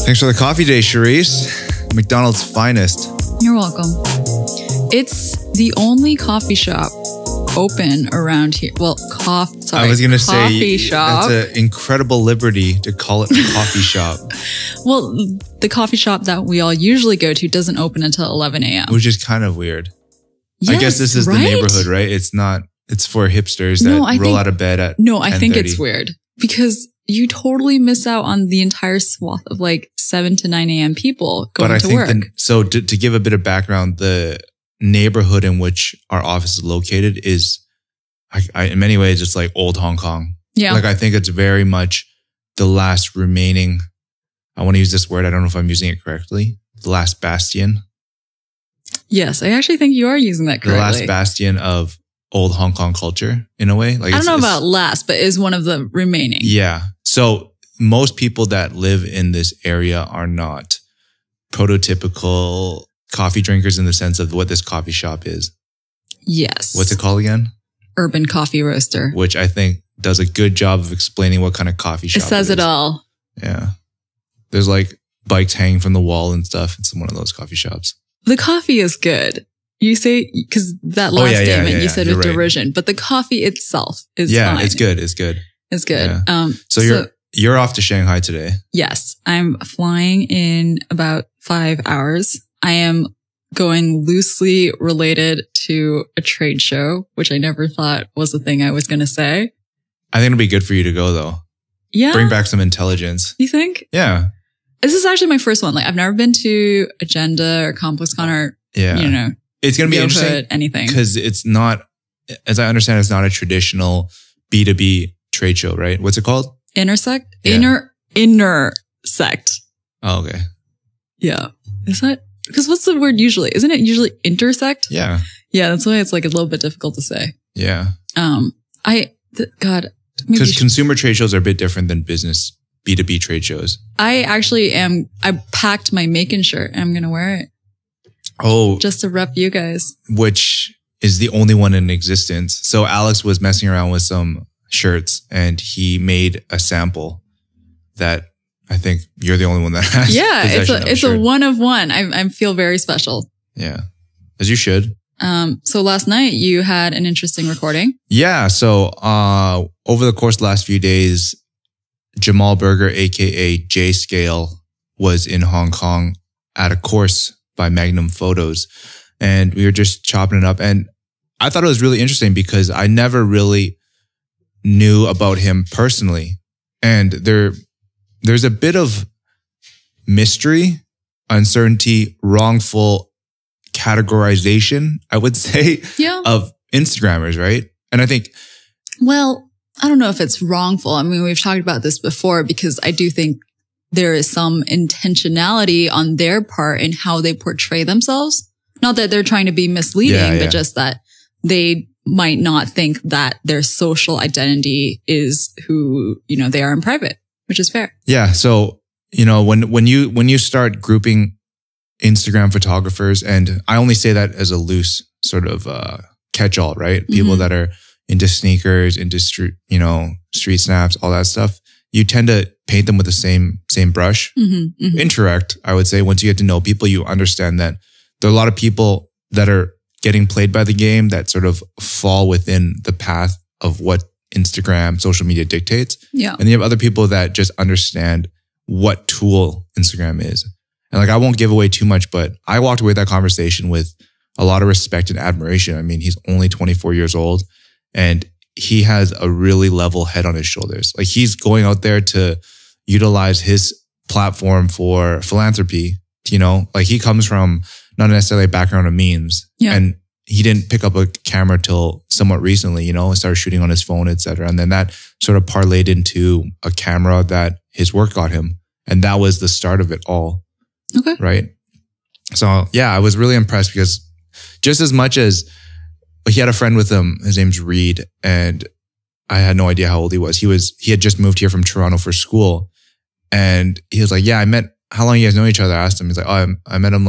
Thanks for the coffee day, Charisse. McDonald's finest. You're welcome. It's the only coffee shop open around here. Well, I was going to say, coffee shop. That's an incredible liberty to call it a coffee shop. Well, the coffee shop that we all usually go to doesn't open until 11 a.m. Which is kind of weird. Yes, I guess this is right? the neighborhood, right? It's not, it's for hipsters that roll out of bed at 10:30. I think it's weird because you totally miss out on the entire swath of like 7 to 9 a.m. people going to work. So to give a bit of background, the neighborhood in which our office is located is, in many ways, it's like old Hong Kong. Yeah. Like I think it's very much the last remaining, I want to use this word, I don't know if I'm using it correctly, the last bastion. Yes, I actually think you are using that correctly. The last bastion of old Hong Kong culture in a way. Like I don't know about last, but is one of the remaining. Yeah. So most people that live in this area are not prototypical coffee drinkers in the sense of what this coffee shop is. Yes. What's it called again? Urban Coffee Roaster. Which I think does a good job of explaining what kind of coffee shop it says it all. Yeah. There's like bikes hanging from the wall and stuff. It's one of those coffee shops. The coffee is good. You say, because that last statement you said with derision, but the coffee itself is fine. It's good. It's good. It's good. Yeah. So you're off to Shanghai today. Yes. I'm flying in about 5 hours. I am going loosely related to a trade show, which I never thought was a thing I was going to say. I think it'll be good for you to go though. Yeah. Bring back some intelligence. You think? Yeah. This is actually my first one. Like I've never been to Agenda or ComplexCon or, it's going to be interesting. Anything. Because it's not, as I understand, it's not a traditional B2B trade show, right? What's it called? Intersect? Yeah. Intersect. Oh, okay. Yeah. Is that? Because what's the word usually? Isn't it usually intersect? Yeah. Yeah, that's why it's like a little bit difficult to say. Yeah. Because consumer trade shows are a bit different than business B2B trade shows. I packed my MAEKAN shirt and I'm going to wear it. Oh. Just to rep you guys. Which is the only one in existence. So Alex was messing around with some shirts and he made a sample that I think you're the only one that has. Yeah, it's a one of one. I feel very special. Yeah, as you should. So last night you had an interesting recording. Yeah. So over the course of the last few days, Jamal Berger, aka J Scale, was in Hong Kong at a course by Magnum Photos, and we were just chopping it up. And I thought it was really interesting because I never really knew about him personally, and there's a bit of mystery, uncertainty, wrongful categorization, I would say, of Instagrammers, right? And I think, well, I don't know if it's wrongful. I mean, we've talked about this before because I do think there is some intentionality on their part in how they portray themselves. Not that they're trying to be misleading, but just that they might not think that their social identity is who, they are in private, which is fair. Yeah. So, when you start grouping Instagram photographers, and I only say that as a loose sort of catch-all, right? Mm-hmm. People that are into sneakers, into street snaps, all that stuff. You tend to paint them with the same brush. Mm-hmm, mm-hmm. Interact, I would say. Once you get to know people, you understand that there are a lot of people that are getting played by the game that sort of fall within the path of what Instagram, social media dictates. Yeah. And you have other people that just understand what tool Instagram is. And I won't give away too much, but I walked away with that conversation with a lot of respect and admiration. I mean, he's only 24 years old and he has a really level head on his shoulders. Like he's going out there to utilize his platform for philanthropy, he comes from not necessarily a background of memes. Yeah. And he didn't pick up a camera till somewhat recently, and started shooting on his phone, et cetera. And then that sort of parlayed into a camera that his work got him. And that was the start of it all. Okay. Right. So yeah, I was really impressed because just as much as he had a friend with him, his name's Reed, and I had no idea how old he was. He had just moved here from Toronto for school. And he was like, yeah, how long you guys know each other? I asked him. He's like, oh, I met him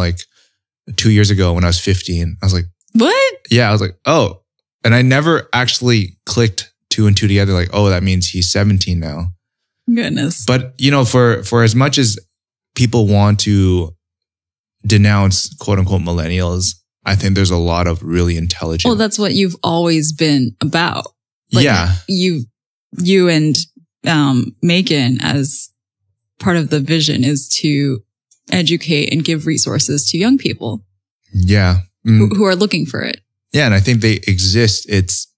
2 years ago when I was 15. I was like, what? Yeah. I was like, oh. And I never actually clicked 2 and 2 together. Like, oh, that means he's 17 now. Goodness. But, you know, for as much as people want to denounce quote unquote millennials, I think there's a lot of really intelligent. Well, that's what you've always been about. Like, yeah. You and MAEKAN, as part of the vision, is to educate and give resources to young people. Yeah. Who are looking for it. Yeah. And I think they exist. It's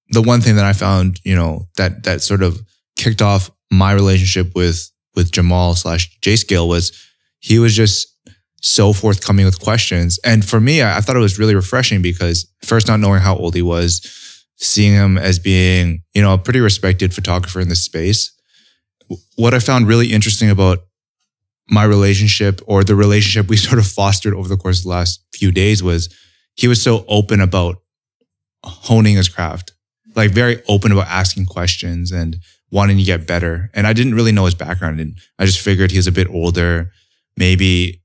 the one thing that I found, you know, that sort of kicked off my relationship with Jamal / J-Scale was he was just so forthcoming with questions. And for me, I thought it was really refreshing because first, not knowing how old he was, seeing him as being, you know, a pretty respected photographer in this space. What I found really interesting about my relationship, or the relationship we sort of fostered over the course of the last few days, was he was so open about honing his craft, like very open about asking questions and wanting to get better. And I didn't really know his background, and I just figured he was a bit older. Maybe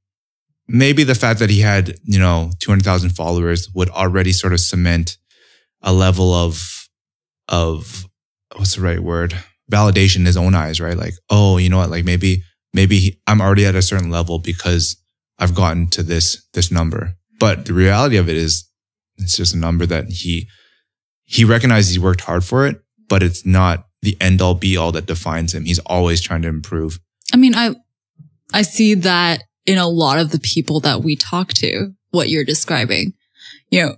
the fact that he had, you know, 200,000 followers would already sort of cement a level of what's the right word? Validation in his own eyes, right? Like, oh, you know what? Like maybe I'm already at a certain level because I've gotten to this number. But the reality of it is, it's just a number that he recognizes he worked hard for it, but it's not the end all be all that defines him. He's always trying to improve. I mean, I see that in a lot of the people that we talk to, what you're describing, you know,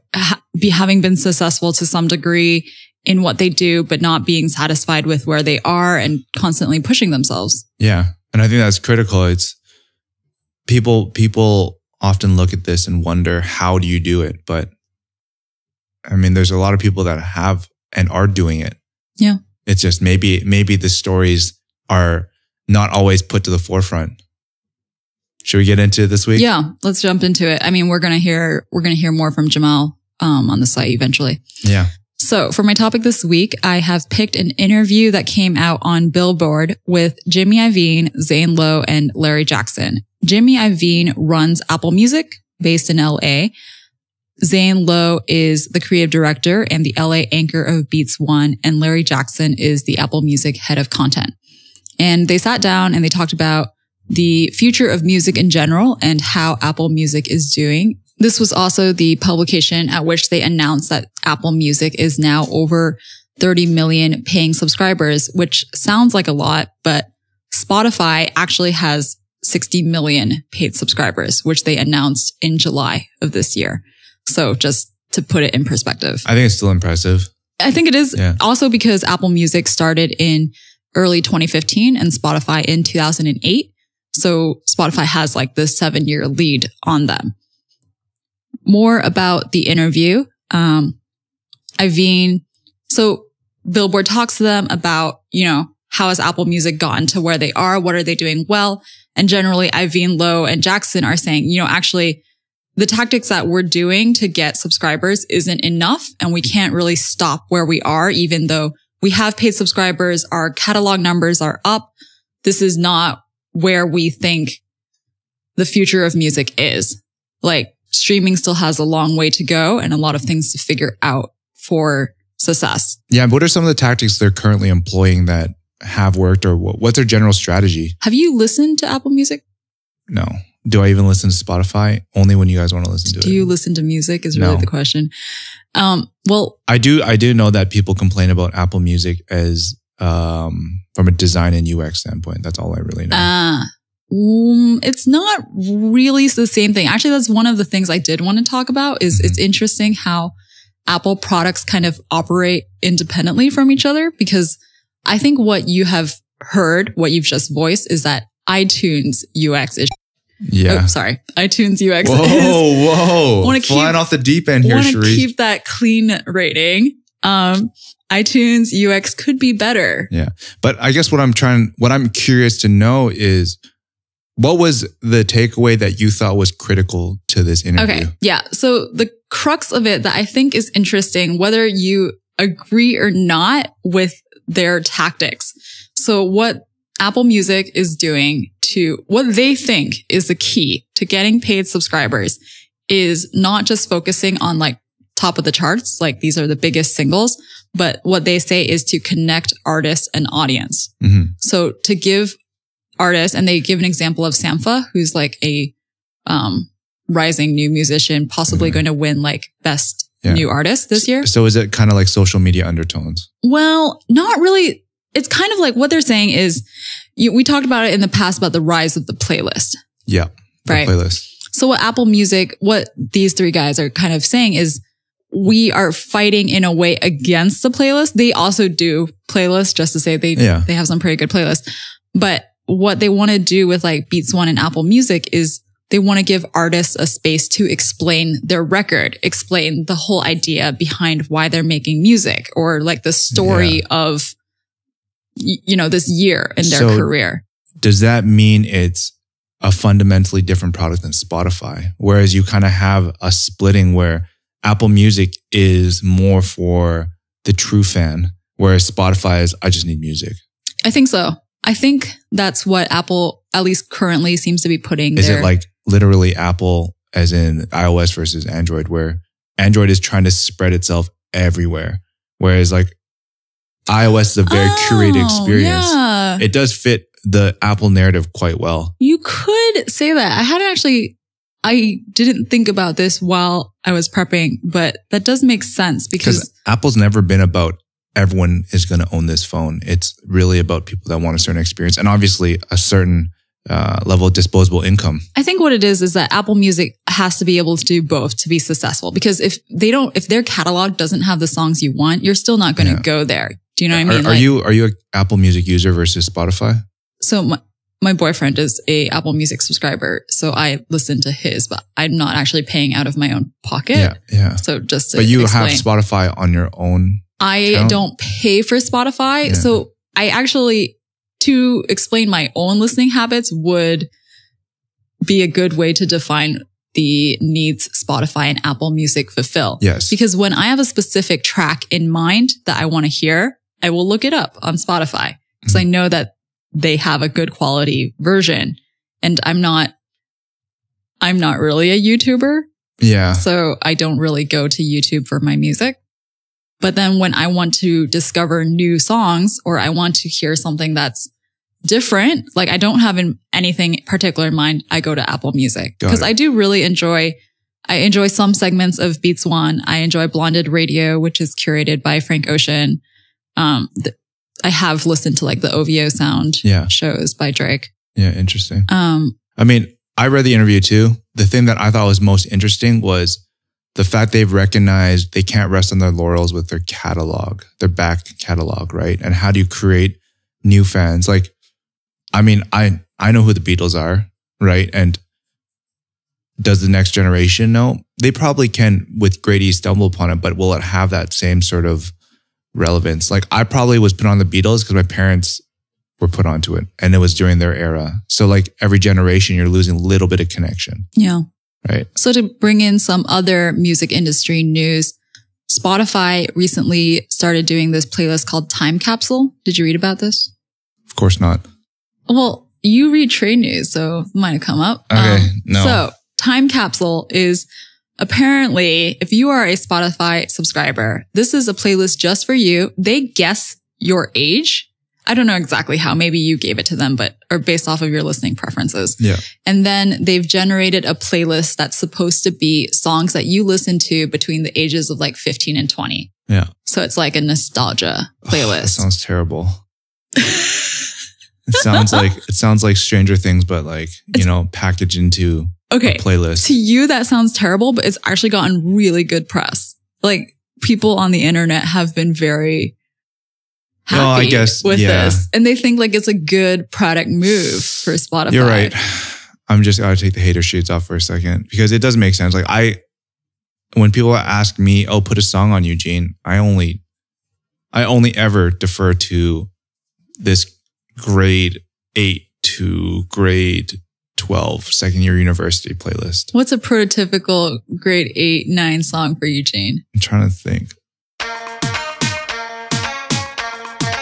having been successful to some degree in what they do, but not being satisfied with where they are and constantly pushing themselves. Yeah. And I think that's critical. It's people often look at this and wonder, how do you do it? But I mean, there's a lot of people that have and are doing it. Yeah. It's just maybe the stories are not always put to the forefront. Should we get into it this week? Yeah, let's jump into it. I mean, we're gonna hear more from Jamal on the site eventually. Yeah. So for my topic this week, I have picked an interview that came out on Billboard with Jimmy Iovine, Zane Lowe, and Larry Jackson. Jimmy Iovine runs Apple Music, based in LA. Zane Lowe is the creative director and the LA anchor of Beats One, and Larry Jackson is the Apple Music head of content. And they sat down and they talked about the future of music in general and how Apple Music is doing. This was also the publication at which they announced that Apple Music is now over 30 million paying subscribers, which sounds like a lot, but Spotify actually has 60 million paid subscribers, which they announced in July of this year. So just to put it in perspective. I think it's still impressive. I think it is also because Apple Music started in early 2015 and Spotify in 2008. So Spotify has like this 7-year lead on them. More about the interview. Iovine. So Billboard talks to them about, you know, how has Apple Music gotten to where they are? What are they doing well? And generally Iovine, Lowe, and Jackson are saying, you know, actually the tactics that we're doing to get subscribers isn't enough. And we can't really stop where we are, even though we have paid subscribers. Our catalog numbers are up. This is not where we think the future of music is. Like, streaming still has a long way to go and a lot of things to figure out for success. Yeah. What are some of the tactics they're currently employing that have worked, or what's their general strategy? Have you listened to Apple Music? No. Do I even listen to Spotify? Only when you guys want to listen to it. Do you listen to music is really the question. Well, I do know that people complain about Apple Music as, from a design and UX standpoint. That's all I really know. It's not really the same thing. Actually, that's one of the things I did want to talk about is it's interesting how Apple products kind of operate independently from each other, because I think what you have heard, what you've just voiced, is that iTunes UX is Yeah. Oh, sorry. iTunes UX. Whoa. Flying off the deep end here, Cherie. want to keep that clean rating. iTunes UX could be better. Yeah. But I guess what I'm curious to know is, what was the takeaway that you thought was critical to this interview? Okay. Yeah. So the crux of it that I think is interesting, whether you agree or not with their tactics. So what Apple Music is doing to what they think is the key to getting paid subscribers is not just focusing on like top of the charts. Like these are the biggest singles. But what they say is to connect artists and audience. Mm-hmm. So to give artists, and they give an example of Sampha, who's like a rising new musician, possibly going to win like best new artist this year. So is it kind of like social media undertones? Well, not really. It's kind of like what they're saying is, we talked about it in the past about the rise of the playlist. Yeah. Right. Playlist. So what Apple Music, what these three guys are kind of saying is we are fighting in a way against the playlist. They also do playlists, just to say they have some pretty good playlists. But what they want to do with like Beats One and Apple Music is they want to give artists a space to explain their record, explain the whole idea behind why they're making music, or like the story of, this year in their career. Does that mean it's a fundamentally different product than Spotify? Whereas you kind of have a splitting where Apple Music is more for the true fan, whereas Spotify is, I just need music. I think so. I think that's what Apple, at least currently, seems to be putting Is it like literally Apple as in iOS versus Android, where Android is trying to spread itself everywhere, whereas like iOS is a very curated experience. Yeah. It does fit the Apple narrative quite well. You could say that. I didn't think about this while I was prepping, but that does make sense because Apple's never been about everyone is going to own this phone. It's really about people that want a certain experience and obviously a certain level of disposable income. I think what it is that Apple Music has to be able to do both to be successful, because if their catalog doesn't have the songs you want, you're still not going to go there. Do you know what I mean? Are you an Apple Music user versus Spotify? So my boyfriend is a Apple Music subscriber, so I listen to his, but I'm not actually paying out of my own pocket. Yeah. So just to But you explain, have Spotify on your own account? Don't pay for Spotify. Yeah. So I actually, to explain my own listening habits would be a good way to define the needs Spotify and Apple Music fulfill. Yes. Because when I have a specific track in mind that I want to hear, I will look it up on Spotify because I know that they have a good quality version, and I'm not really a YouTuber. Yeah. So I don't really go to YouTube for my music. But then when I want to discover new songs, or I want to hear something that's different, like I don't have anything particular in mind, I go to Apple Music because I do really enjoy some segments of Beats One. I enjoy Blonded Radio, which is curated by Frank Ocean. I have listened to like the OVO sound shows by Drake. Yeah, interesting. I mean, I read the interview too. The thing that I thought was most interesting was the fact they've recognized they can't rest on their laurels with their catalog, their back catalog, right? And how do you create new fans? Like, I mean, I know who the Beatles are, right? And does the next generation know? They probably can with great ease stumble upon it, but will it have that same sort of relevance? Like I probably was put on the Beatles because my parents were put onto it and it was during their era. So like every generation, you're losing a little bit of connection. Yeah. Right. So to bring in some other music industry news, Spotify recently started doing this playlist called Time Capsule. Did you read about this? Of course not. Well, you read trade news, so it might have come up. Okay. No. So Time Capsule is apparently, if you are a Spotify subscriber, this is a playlist just for you. They guess your age. I don't know exactly how. Maybe you gave it to them, or based off of your listening preferences. Yeah. And then they've generated a playlist that's supposed to be songs that you listen to between the ages of like 15 and 20. Yeah. So it's like a nostalgia playlist. That sounds terrible. It sounds like Stranger Things, but like, packaged into a playlist. To you, that sounds terrible, but it's actually gotten really good press. Like people on the internet have been very happy with this. And they think like it's a good product move for Spotify. You're right. I'm just gotta take the hater shades off for a second because it doesn't make sense. Like when people ask me, "Oh, put a song on Eugene," I only ever defer to this grade 8 to grade 12 second year university playlist. What's a prototypical grade 8, 9 song for Eugene? I'm trying to think.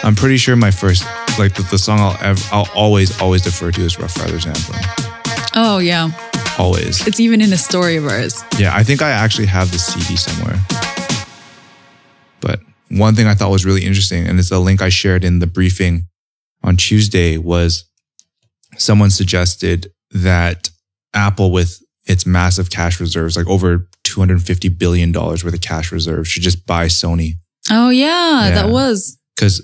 I'm pretty sure my first, like the song I'll always defer to is Rough Riders Anthem. Oh yeah. Always. It's even in a story of ours. Yeah, I think I actually have the CD somewhere. But one thing I thought was really interesting, and it's a link I shared in the briefing on Tuesday, was someone suggested that Apple, with its massive cash reserves, like over $250 billion worth of cash reserves, should just buy Sony. Oh, yeah. That was. Because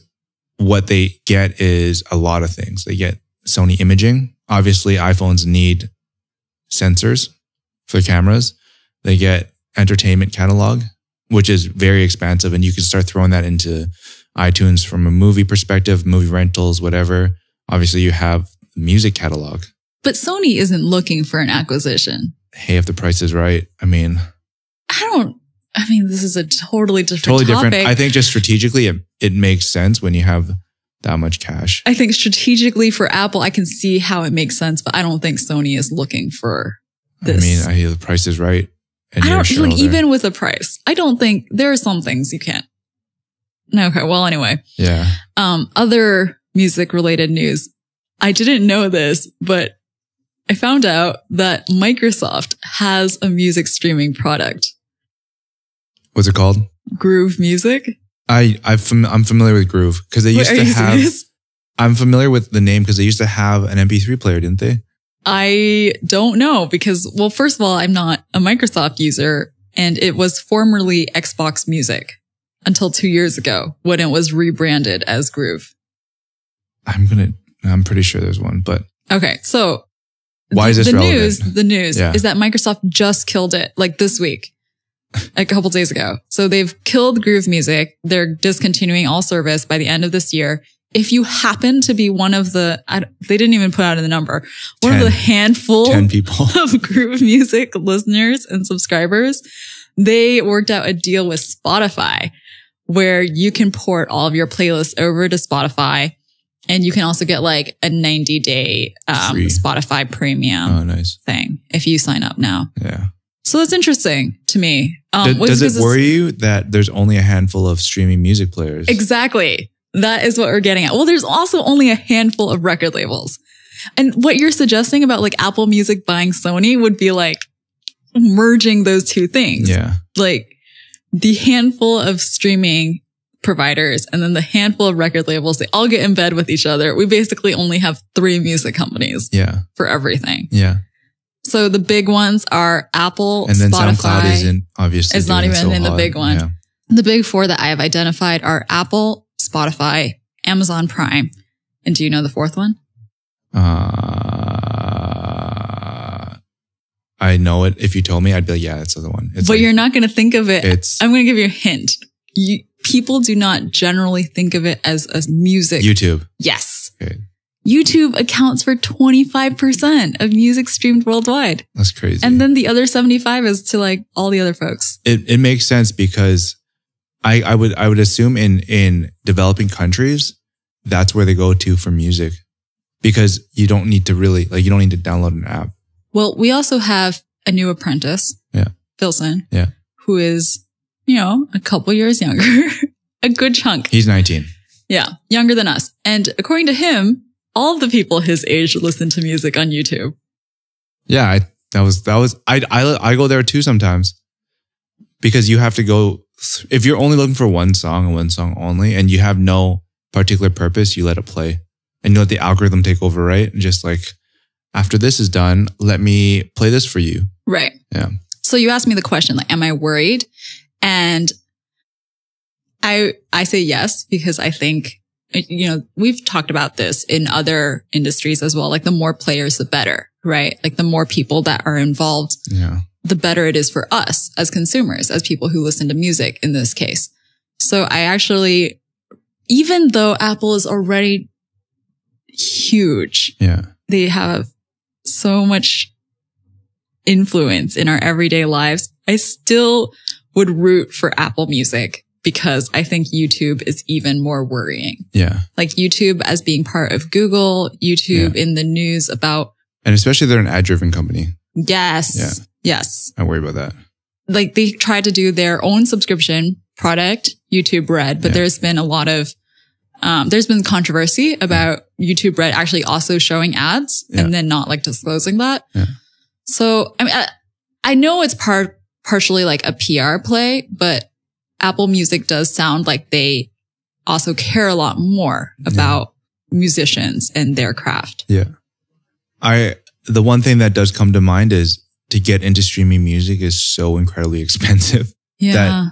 what they get is a lot of things. They get Sony imaging. Obviously, iPhones need sensors for cameras. They get entertainment catalog, which is very expansive. And you can start throwing that into iTunes from a movie perspective, movie rentals, whatever. Obviously, you have the music catalog. But Sony isn't looking for an acquisition. Hey, if the price is right, I mean, this is a totally different topic. I think just strategically, it makes sense when you have that much cash. I think strategically for Apple, I can see how it makes sense, but I don't think Sony is looking for this. I mean, I hear the price is right. And I don't like, even with a price, I don't think there are some things you can't. Okay. Well, anyway. Yeah. Other music related news. I didn't know this, but I found out that Microsoft has a music streaming product. What's it called? Groove Music. I'm familiar with Groove because they used to have. Serious? I'm familiar with the name because they used to have an MP3 player, didn't they? I don't know because, well, first of all, I'm not a Microsoft user, and it was formerly Xbox Music until 2 years ago when it was rebranded as Groove. I'm pretty sure there's one, but okay. So why is this relevant? The news is that Microsoft just killed it like this week. A couple days ago. So they've killed Groove Music. They're discontinuing all service by the end of this year. If you happen to be one of the, they didn't even put out in the number, one of the handful 10 people of Groove Music listeners and subscribers, they worked out a deal with Spotify where you can port all of your playlists over to Spotify. And you can also get like a 90-day Spotify premium thing if you sign up now. Yeah. So that's interesting to me. Does it worry you that there's only a handful of streaming music players? Exactly. That is what we're getting at. Well, there's also only a handful of record labels. And what you're suggesting about like Apple Music buying Sony would be like merging those two things. Yeah. Like the handful of streaming providers and then the handful of record labels, they all get in bed with each other. We basically only have 3 music companies for everything. Yeah. So the big ones are Apple, and then Spotify. SoundCloud isn't obviously. It's not even in the big one. Yeah. The big 4 that I have identified are Apple, Spotify, Amazon Prime. And do you know the 4th one? I know it. If you told me, I'd be like, yeah, that's the other one. But like, you're not going to think of it. I'm going to give you a hint. People do not generally think of it as a music. YouTube. Yes. Okay. YouTube accounts for 25% of music streamed worldwide. That's crazy. And then the other 75 is to like all the other folks. It makes sense because I would assume in developing countries, that's where they go to for music because you don't need to you don't need to download an app. Well, we also have a new apprentice. Yeah. Philson. Yeah. Who is, a couple years younger, a good chunk. He's 19. Yeah. Younger than us. And according to him, all of the people his age listen to music on YouTube. Yeah, I go there too sometimes because you have to go, if you're only looking for one song and one song only, and you have no particular purpose, you let it play and you let the algorithm take over, right? And just like, after this is done, let me play this for you. Right. Yeah. So you asked me the question, like, am I worried? And I say yes, because I think, we've talked about this in other industries as well. Like the more players, the better, right? Like the more people that are involved, the better it is for us as consumers, as people who listen to music in this case. So I actually, even though Apple is already huge, they have so much influence in our everyday lives. I still would root for Apple Music, because I think YouTube is even more worrying. Yeah. Like YouTube as being part of Google, YouTube in the news about. And especially they're an ad-driven company. Yes. Yeah. Yes. I worry about that. Like they tried to do their own subscription product, YouTube Red, but there's been a lot of, there's been controversy about YouTube Red actually also showing ads and then not like disclosing that. Yeah. So, I mean, I know it's partially like a PR play, but Apple Music does sound like they also care a lot more about musicians and their craft. Yeah. The one thing that does come to mind is to get into streaming music is so incredibly expensive. Yeah. That,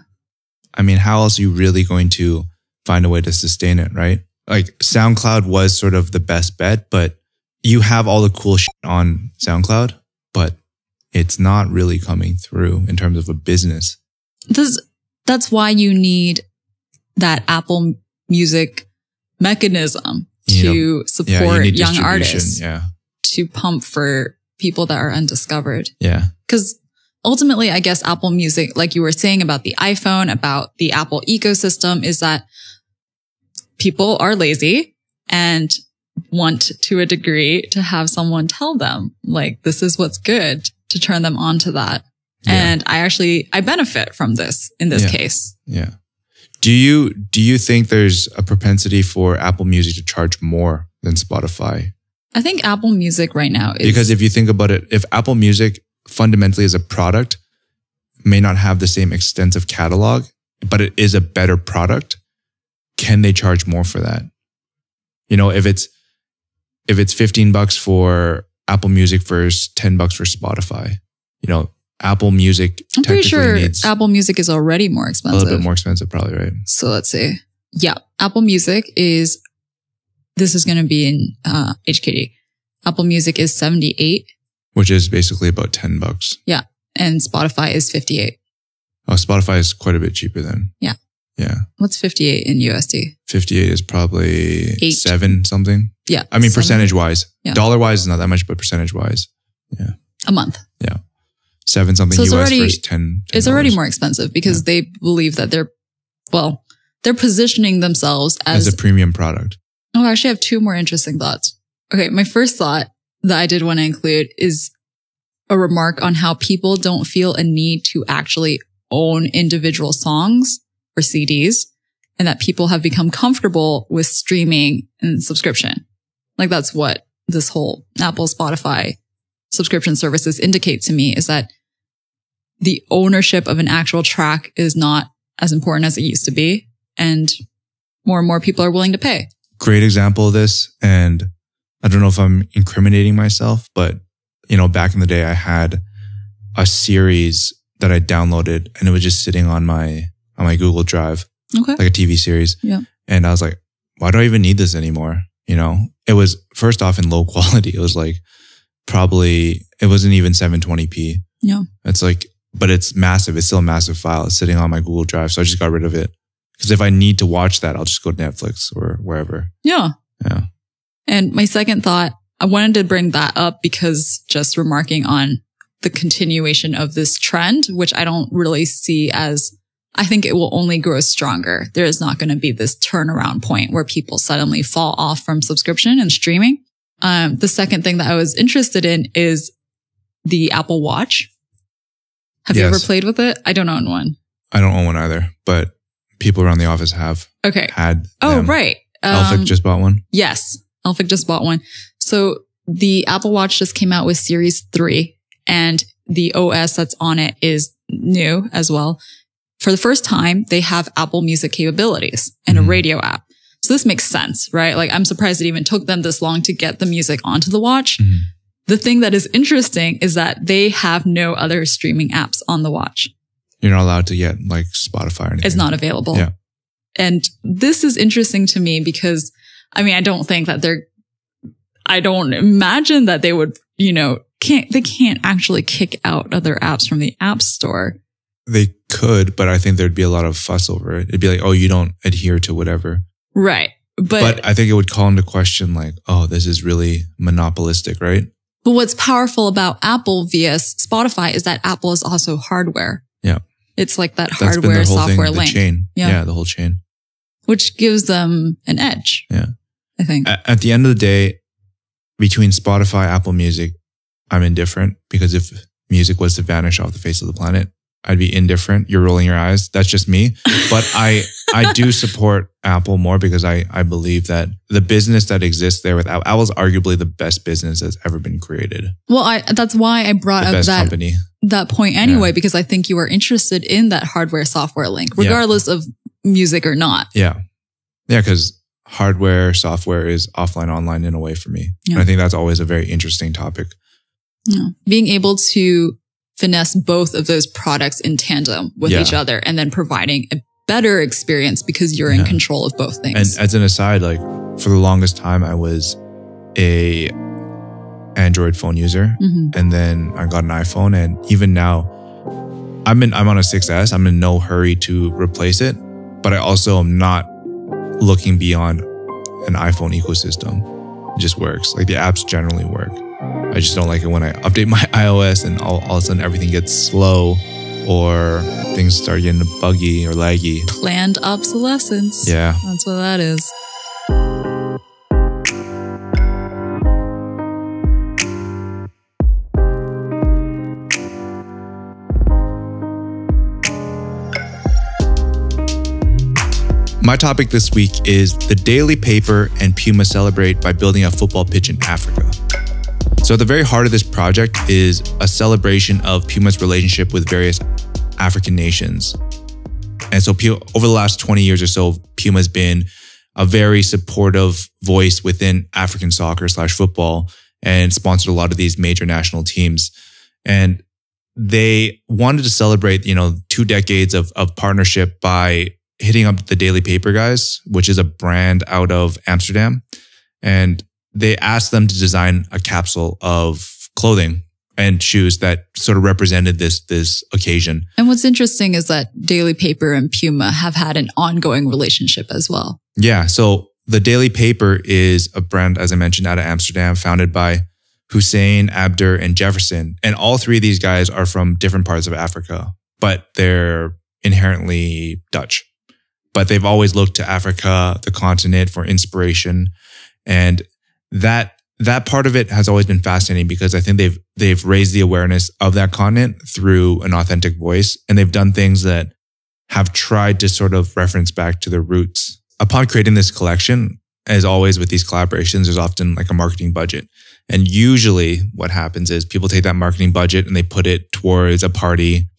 I mean, how else are you really going to find a way to sustain it, right? Like SoundCloud was sort of the best bet, but you have all the cool shit on SoundCloud, but it's not really coming through in terms of a business. That's why you need that Apple Music mechanism to support young artists, to pump for people that are undiscovered. Yeah. Because ultimately, I guess Apple Music, like you were saying about the iPhone, about the Apple ecosystem, is that people are lazy and want to a degree to have someone tell them, like, this is what's good, to turn them on to that. Yeah. And I benefit from this in this case. Yeah. Do you think there's a propensity for Apple Music to charge more than Spotify? I think Apple Music right now is... Because if you think about it, if Apple Music fundamentally as a product may not have the same extensive catalog, but it is a better product, can they charge more for that? You know, if it's $15 for Apple Music versus $10 for Spotify, you know, Apple Music I'm pretty sure Apple Music is already more expensive. A little bit more expensive, probably, right? So let's see. Yeah. Apple Music this is going to be in HKD. Apple Music is $78. Which is basically about $10. Yeah. And Spotify is $58. Oh, Spotify is quite a bit cheaper then. Yeah. Yeah. What's 58 in USD? 58 is probably 7 something. Yeah. I mean, percentage wise. Yeah. Dollar wise is not that much, but percentage wise. Yeah. A month. Yeah. 7 something US versus 10. It's already more expensive because they believe that they're positioning themselves as a premium product. Oh, I actually have 2 more interesting thoughts. Okay. My first thought that I did want to include is a remark on how people don't feel a need to actually own individual songs or CDs, and that people have become comfortable with streaming and subscription. Like that's what this whole Apple, Spotify subscription services indicate to me, is that the ownership of an actual track is not as important as it used to be. And more people are willing to pay. Great example of this. And I don't know if I'm incriminating myself, but you know, back in the day, I had a series that I downloaded and it was just sitting on my Google Drive, like a TV series. Yeah. And I was like, why do I even need this anymore? You know, it was first off in low quality. It was like it wasn't even 720p. Yeah. It's like, but it's massive. It's still a massive file. It's sitting on my Google Drive. So I just got rid of it. Because if I need to watch that, I'll just go to Netflix or wherever. Yeah. Yeah. And my second thought, I wanted to bring that up because just remarking on the continuation of this trend, which I don't really see as, I think it will only grow stronger. There is not going to be this turnaround point where people suddenly fall off from subscription and streaming. The second thing that I was interested in is the Apple Watch. Have you ever played with it? I don't own one. I don't own one either, but people around the office have had them. Oh, right. Elphick just bought one. Yes. Elphick just bought one. So the Apple Watch just came out with Series 3 and the OS that's on it is new as well. For the first time, they have Apple Music capabilities and a radio app. So this makes sense, right? Like I'm surprised it even took them this long to get the music onto the watch. Mm-hmm. The thing that is interesting is that they have no other streaming apps on the watch. You're not allowed to get like Spotify or anything. It's not available. Yeah. And this is interesting to me because, I mean, I don't imagine that they would, they can't actually kick out other apps from the App Store. They could, but I think there'd be a lot of fuss over it. It'd be like, oh, you don't adhere to whatever. Right. But I think it would call into question like, oh, this is really monopolistic, right? But what's powerful about Apple via Spotify is that Apple is also hardware. Yeah. It's like that hardware software link. Chain. Yeah, the whole chain. Which gives them an edge. Yeah. I think. At the end of the day, between Spotify, Apple Music, I'm indifferent because if music was to vanish off the face of the planet, I'd be indifferent. You're rolling your eyes. That's just me. But I do support Apple more because I believe that the business that exists there with Apple's arguably the best business that's ever been created. Well, that's why I brought up that point anyway, because I think you are interested in that hardware software link, regardless of music or not. Yeah. Yeah, because hardware, software is offline, online in a way for me. Yeah. And I think that's always a very interesting topic. Yeah. Being able to finesse both of those products in tandem with each other and then providing a better experience because you're in control of both things. And as an aside, like for the longest time, I was a Android phone user, and then I got an iPhone, and even now I'm on a 6S. I'm in no hurry to replace it, but I also am not looking beyond an iPhone ecosystem. It just works. Like the apps generally work. I just don't like it when I update my iOS and all of a sudden everything gets slow or things start getting buggy or laggy. Planned obsolescence. Yeah. That's what that is. My topic this week is the Daily Paper and PUMA celebrate by building a football pitch in Africa. So at the very heart of this project is a celebration of PUMA's relationship with various African nations. And so over the last 20 years or so, PUMA's been a very supportive voice within African soccer / football and sponsored a lot of these major national teams. And they wanted to celebrate, 2 decades of partnership by hitting up the Daily Paper guys, which is a brand out of Amsterdam. And they asked them to design a capsule of clothing and shoes that sort of represented this occasion. And what's interesting is that Daily Paper and PUMA have had an ongoing relationship as well. Yeah. So the Daily Paper is a brand, as I mentioned, out of Amsterdam, founded by Hussein, Abder, and Jefferson. And all 3 of these guys are from different parts of Africa, but they're inherently Dutch. But they've always looked to Africa, the continent, for inspiration. And that part of it has always been fascinating because I think they've raised the awareness of that continent through an authentic voice. And they've done things that have tried to sort of reference back to their roots. Upon creating this collection, as always with these collaborations, there's often like a marketing budget. And usually what happens is people take that marketing budget and they put it towards a party,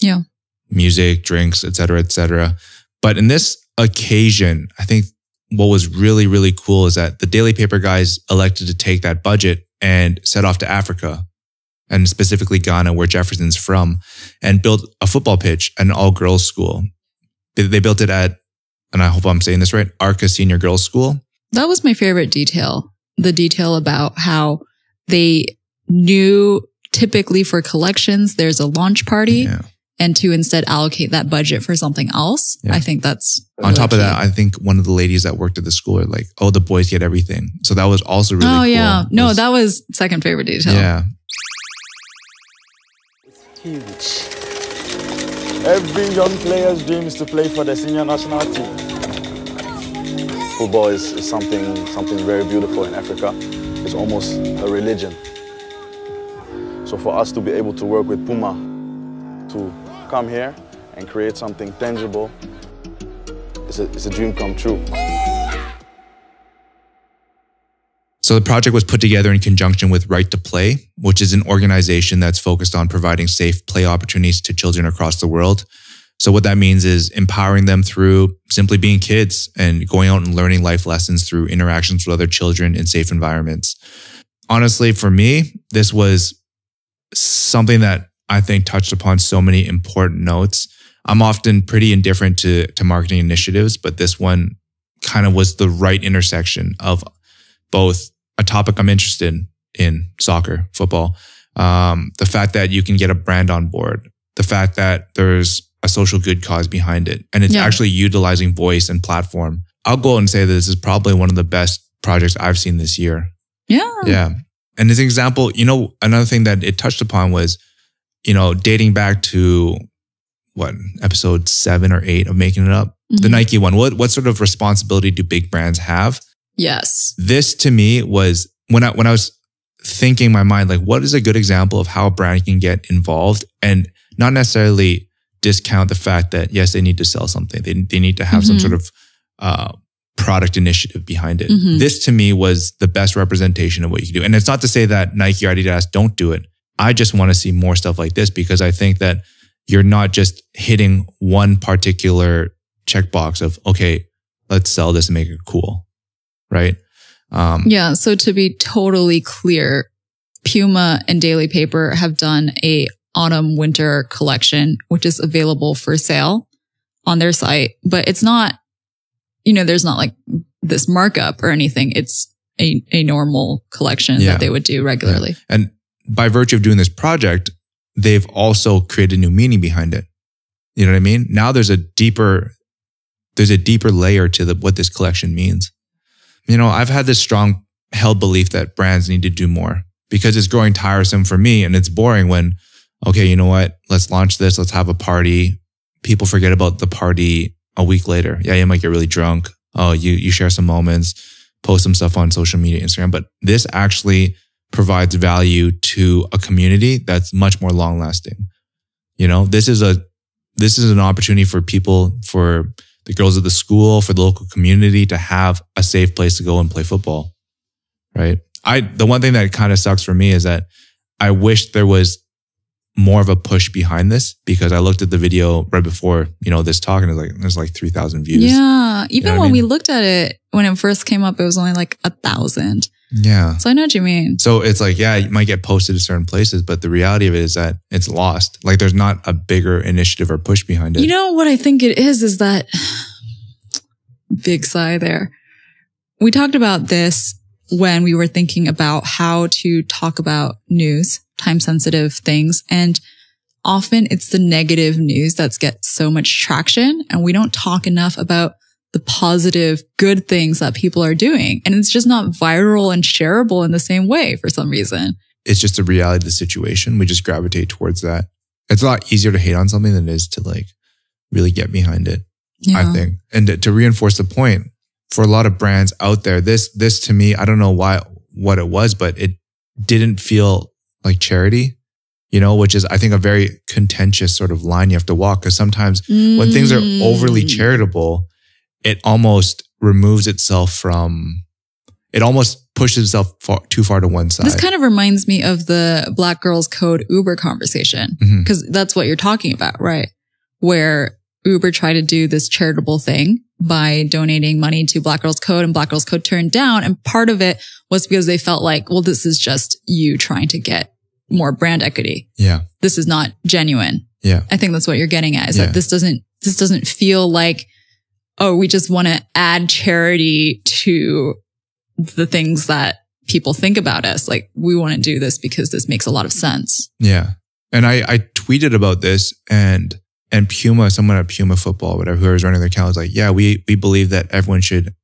music, drinks, et cetera, et cetera. But in this occasion, I think what was really, really cool is that the Daily Paper guys elected to take that budget and set off to Africa, and specifically Ghana, where Jefferson's from, and built a football pitch at an all-girls school. They built it at, and I hope I'm saying this right, Arca Senior Girls School. That was my favorite detail. The detail about how they knew typically for collections, there's a launch party. Yeah. And to instead allocate that budget for something else. Yeah. I think that's really on top key. of that, I think one of the ladies that worked at the school are like, oh, the boys get everything. So that was also really cool. Oh, yeah. No, that was second favorite detail. Yeah. It's huge. Every young player's dream is to play for the senior national team. Football is something very beautiful in Africa. It's almost a religion. So for us to be able to work with PUMA, to come here and create something tangible, it's a dream come true. So the project was put together in conjunction with Right to Play, which is an organization that's focused on providing safe play opportunities to children across the world. So what that means is empowering them through simply being kids and going out and learning life lessons through interactions with other children in safe environments. Honestly, for me, this was something that I think touched upon so many important notes. I'm often pretty indifferent to marketing initiatives, but this one kind of was the right intersection of both a topic I'm interested in, soccer, football, the fact that you can get a brand on board, the fact that there's a social good cause behind it, and it's actually utilizing voice and platform. I'll go and say that this is probably one of the best projects I've seen this year. Yeah. Yeah. And as an example, another thing that it touched upon was, dating back to episode 7 or 8 of Making It Up, the Nike one. What sort of responsibility do big brands have? Yes. This to me was when I was thinking in my mind, like, what is a good example of how a brand can get involved and not necessarily discount the fact that yes, they need to sell something. They need to have some sort of product initiative behind it. This to me was the best representation of what you can do. And it's not to say that Nike or Adidas don't do it. I just want to see more stuff like this because I think that you're not just hitting one particular checkbox of, okay, let's sell this and make it cool. Right? Yeah. So to be totally clear, Puma and Daily Paper have done a autumn winter collection, which is available for sale on their site, but it's not, there's not like this markup or anything. It's a normal collection that they would do regularly. Yeah. And by virtue of doing this project, they've also created new meaning behind it. You know what I mean? Now there's a deeper layer to what this collection means. I've had this strong held belief that brands need to do more because it's growing tiresome for me and it's boring when, okay, you know what? Let's launch this. Let's have a party. People forget about the party a week later. Yeah, you might get really drunk. Oh, you share some moments, post some stuff on social media, Instagram, but this actually provides value to a community that's much more long lasting. This is an opportunity for people, for the girls at the school, for the local community to have a safe place to go and play football. Right. The one thing that kind of sucks for me is that I wish there was more of a push behind this because I looked at the video right before, this talk and there's like 3,000 views. Yeah. Even when we looked at it, when it first came up, it was only like 1,000. Yeah. So I know what you mean. So it's like, yeah, it might get posted to certain places, but the reality of it is that it's lost. Like there's not a bigger initiative or push behind it. What I think it is that big sigh there. We talked about this when we were thinking about how to talk about news, time sensitive things. And often it's the negative news that gets so much traction. And we don't talk enough about the positive, good things that people are doing. And it's just not viral and shareable in the same way for some reason. It's just a reality of the situation. We just gravitate towards that. It's a lot easier to hate on something than it is to like really get behind it, I think. And to reinforce the point, for a lot of brands out there, this to me, I don't know what it was, but it didn't feel like charity, which is, I think, a very contentious sort of line you have to walk. Because sometimes when things are overly charitable, it almost removes itself from, it almost pushes itself too far to one side. This kind of reminds me of the Black Girls Code Uber conversation, because that's what you're talking about, right? Where Uber tried to do this charitable thing by donating money to Black Girls Code, and Black Girls Code turned down. And part of it was because they felt like, well, this is just you trying to get more brand equity. Yeah. This is not genuine. Yeah. I think that's what you're getting at, is that this doesn't feel like, oh, we just want to add charity to the things that people think about us. Like, we want to do this because this makes a lot of sense. Yeah. And I tweeted about this and Puma, someone at Puma Football, whatever, whoever was running their account was like, yeah, we believe that everyone should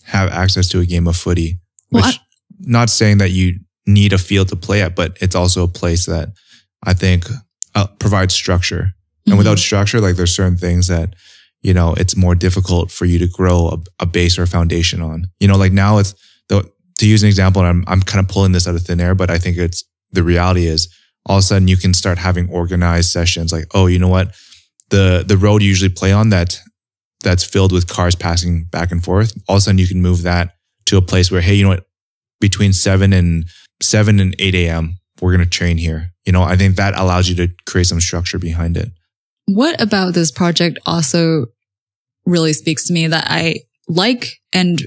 have access to a game of footy. Which, not saying that you need a field to play at, but it's also a place that I think provides structure. And without structure, like there's certain things that, it's more difficult for you to grow a base or a foundation on. Like now it's, to use an example, and I'm kind of pulling this out of thin air, but I think the reality is all of a sudden you can start having organized sessions like, oh, you know what? The road you usually play on that's filled with cars passing back and forth. All of a sudden you can move that to a place where, hey, you know what? Between 7 and 8 a.m., we're going to train here. I think that allows you to create some structure behind it. What about this project also really speaks to me that I like and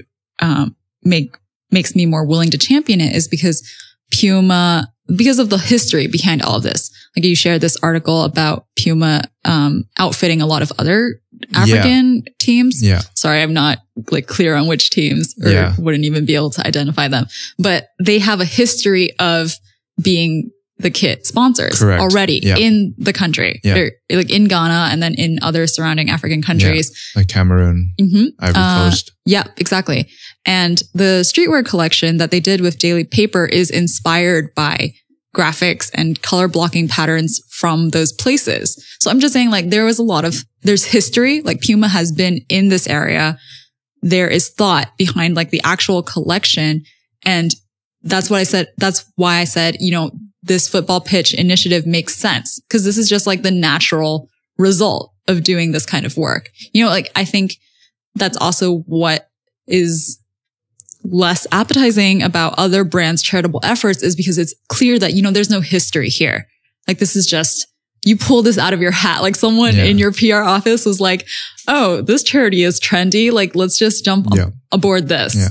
makes me more willing to champion it is because Puma, because of the history behind all of this. Like you shared this article about Puma outfitting a lot of other African teams. Yeah. Sorry, I'm not like clear on which teams or wouldn't even be able to identify them. But they have a history of being the kit sponsors already in the country. They're like in Ghana and then in other surrounding African countries. Like Cameroon, Ivory Coast. Yeah, exactly. And the streetwear collection that they did with Daily Paper is inspired by graphics and color blocking patterns from those places. So I'm just saying, like, there's history, like Puma has been in this area. There is thought behind like the actual collection. And that's what I said. That's why I said, this football pitch initiative makes sense, because this is just like the natural result of doing this kind of work. You know, like I think that's also what is less appetizing about other brands' charitable efforts is because it's clear that, you know, there's no history here. Like this is just, you pull this out of your hat. Like someone in your PR office was like, oh, this charity is trendy. Like let's just jump aboard this. Yeah.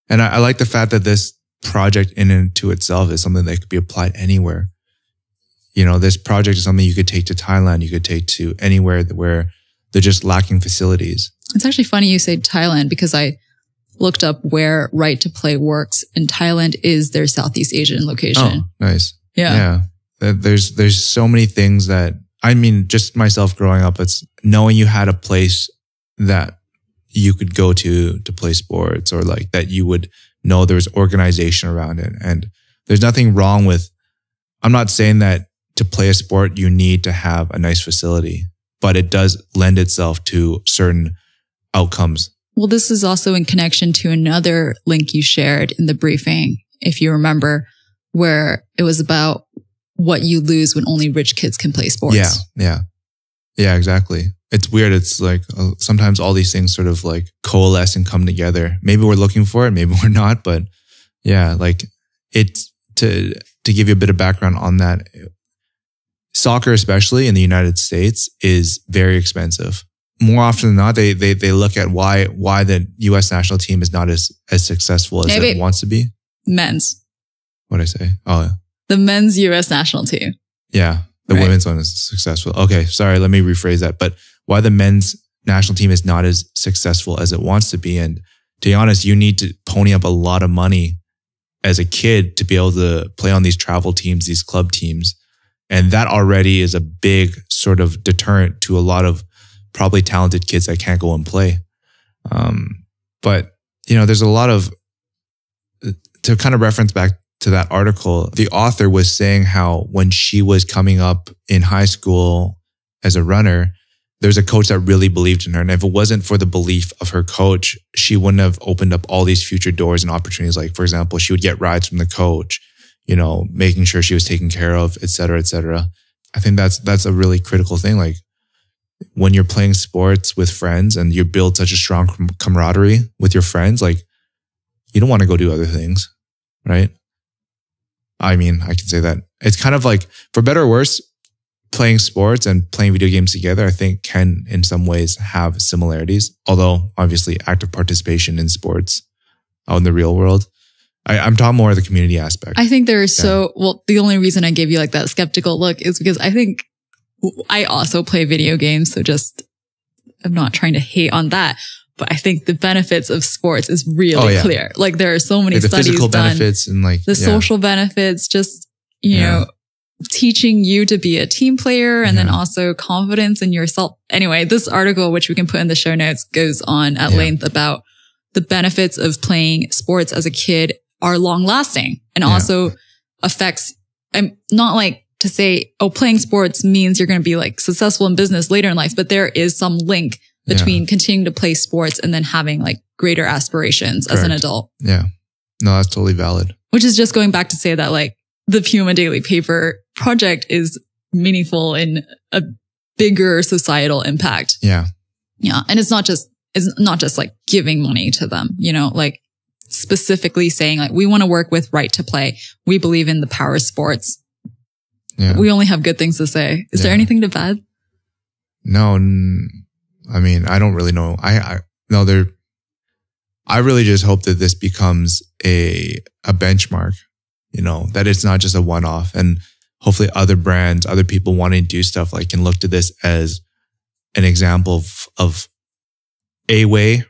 And I like the fact that this project in and to itself is something that could be applied anywhere. You know, this project is something you could take to Thailand. You could take to anywhere where they're just lacking facilities. It's actually funny you say Thailand because I looked up where Right to Play works, and Thailand is their Southeast Asian location. Oh, nice. Yeah. There's so many things that, I mean, just myself growing up, it's knowing you had a place that you could go to play sports, or like that you would know there was organization around it. And there's nothing wrong with, I'm not saying that to play a sport, you need to have a nice facility, but it does lend itself to certain outcomes. Well, this is also in connection to another link you shared in the briefing, if you remember, where it was about what you lose when only rich kids can play sports. Yeah, exactly. It's weird. It's like sometimes all these things sort of like coalesce and come together. Maybe we're looking for it, maybe we're not, but yeah, like it's to give you a bit of background on that. Soccer, especially in the United States, is very expensive. More often than not, they look at why the U.S. national team is not as successful as it wants to be. Men's. What'd I say? Oh, yeah. The men's U.S. national team. Yeah. The women's one is successful. Okay. Sorry. Let me rephrase that. But why the men's national team is not as successful as it wants to be. And to be honest, you need to pony up a lot of money as a kid to be able to play on these travel teams, these club teams. And that already is a big sort of deterrent to a lot of probably talented kids that can't go and play. But, you know, there's a lot of, to kind of reference back to that article, the author was saying how when she was coming up in high school as a runner, there's a coach that really believed in her. And if it wasn't for the belief of her coach, she wouldn't have opened up all these future doors and opportunities. Like, for example, she would get rides from the coach, you know, making sure she was taken care of, et cetera, et cetera. I think that's a really critical thing. Like, when you're playing sports with friends and you build such a strong camaraderie with your friends, like you don't want to go do other things, right? I mean, I can say that it's kind of like, for better or worse, playing sports and playing video games together, I think can in some ways have similarities. Although obviously active participation in sports out in the real world, I'm talking more of the community aspect. I think the only reason I gave you like that skeptical look is because I think I also play video games. So I'm not trying to hate on that, but I think the benefits of sports is really clear. Like there are so many studies the physical done, benefits and like the social benefits, just, you know, teaching you to be a team player and then also confidence in yourself. Anyway, this article, which we can put in the show notes, goes on at length about the benefits of playing sports as a kid are long lasting and also affects, I'm not like, to say, oh, playing sports means you're going to be like successful in business later in life, but there is some link between continuing to play sports and then having like greater aspirations as an adult. Yeah. No, that's totally valid. Which is just going back to say that like the PUMA Daily Paper project is meaningful in a bigger societal impact. Yeah. Yeah. And it's not just like giving money to them, you know, like specifically saying like, we want to work with Right to Play. We believe in the power of sports. Yeah. We only have good things to say. Is there anything to bad? No, I mean, I don't really know. I really just hope that this becomes a benchmark, you know, that it's not just a one-off, and hopefully other brands, other people wanting to do stuff like can look to this as an example of a way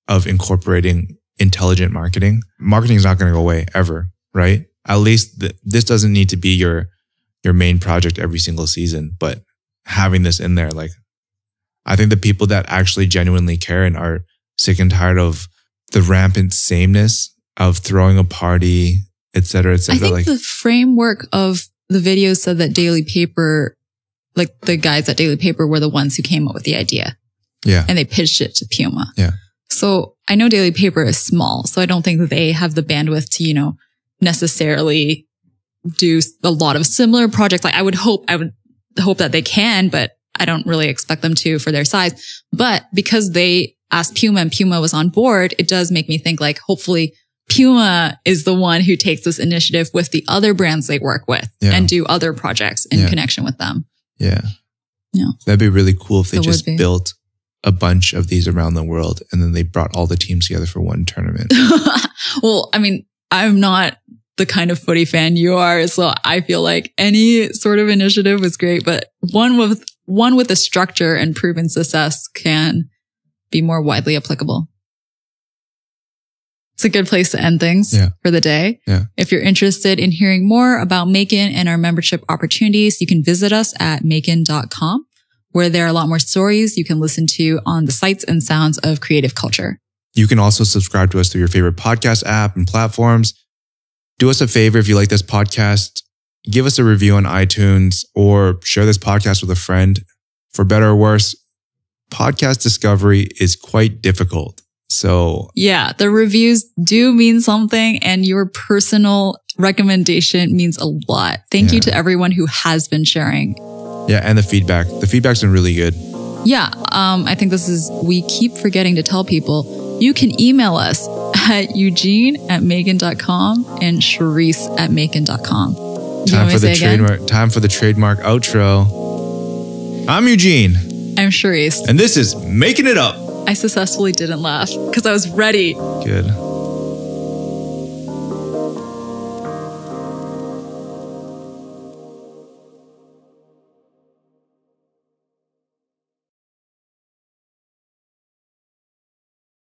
of incorporating intelligent marketing. Marketing is not going to go away ever, right? At least this doesn't need to be your main project every single season, but having this in there, like, I think the people that actually genuinely care and are sick and tired of the rampant sameness of throwing a party, et cetera, et cetera. I think like the framework of the video said that Daily Paper, like the guys at Daily Paper were the ones who came up with the idea. Yeah. And they pitched it to PUMA. Yeah. So I know Daily Paper is small, so I don't think that they have the bandwidth to, you know, necessarily do a lot of similar projects. Like I would hope that they can, but I don't really expect them to for their size. But because they asked Puma and Puma was on board, it does make me think like, hopefully Puma is the one who takes this initiative with the other brands they work with and do other projects in connection with them. Yeah. Yeah. That'd be really cool if they just built a bunch of these around the world and then they brought all the teams together for one tournament. Well, I mean, I'm not the kind of footy fan you are, so I feel like any sort of initiative was great, but one with a structure and proven success can be more widely applicable. It's a good place to end things for the day. Yeah. If you're interested in hearing more about MAEKAN and our membership opportunities, you can visit us at maekan.com, where there are a lot more stories you can listen to on the sights and sounds of creative culture. You can also subscribe to us through your favorite podcast app and platforms. Do us a favor if you like this podcast, give us a review on iTunes or share this podcast with a friend. For better or worse, podcast discovery is quite difficult. So yeah, the reviews do mean something and your personal recommendation means a lot. Thank you to everyone who has been sharing. Yeah, and the feedback. The feedback's been really good. Yeah, I think we keep forgetting to tell people, you can email us at eugene@maekan.com and Charisse@maekan.com. Time for the trademark outro. I'm Eugene. I'm Charisse. And this is Making It Up. I successfully didn't laugh because I was ready. Good.